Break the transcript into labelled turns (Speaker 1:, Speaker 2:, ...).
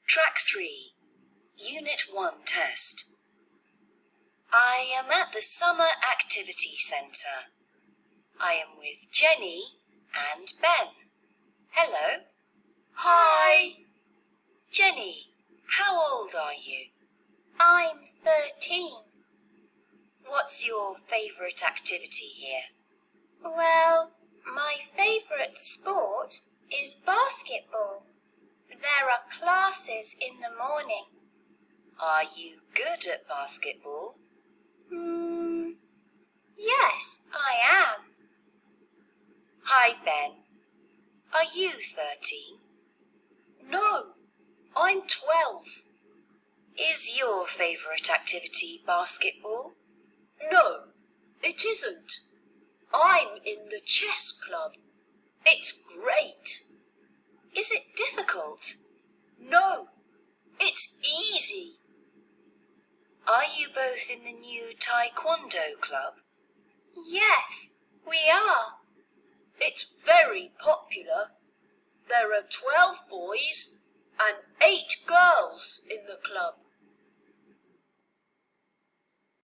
Speaker 1: Track 3, Unit 1 test. I am at the Summer Activity Centre. I am with Jenny and Ben. Hello.
Speaker 2: Hi.
Speaker 1: Jenny, how old are you?
Speaker 2: I'm 13.
Speaker 1: What's your favourite activity here?
Speaker 2: Well, my favourite sport is basketball. There are classes in the morning.
Speaker 1: Are you good at basketball?
Speaker 2: Yes, I am.
Speaker 1: Hi, Ben. Are you 13?
Speaker 2: No, I'm 12.
Speaker 1: Is your favourite activity basketball?
Speaker 2: No, it isn't. I'm in the chess club. It's great.
Speaker 1: Is it difficult?
Speaker 2: No, it's easy.
Speaker 1: Are you both in the new Taekwondo club?
Speaker 2: Yes, we are. It's very popular. There are 12 boys and 8 girls in the club.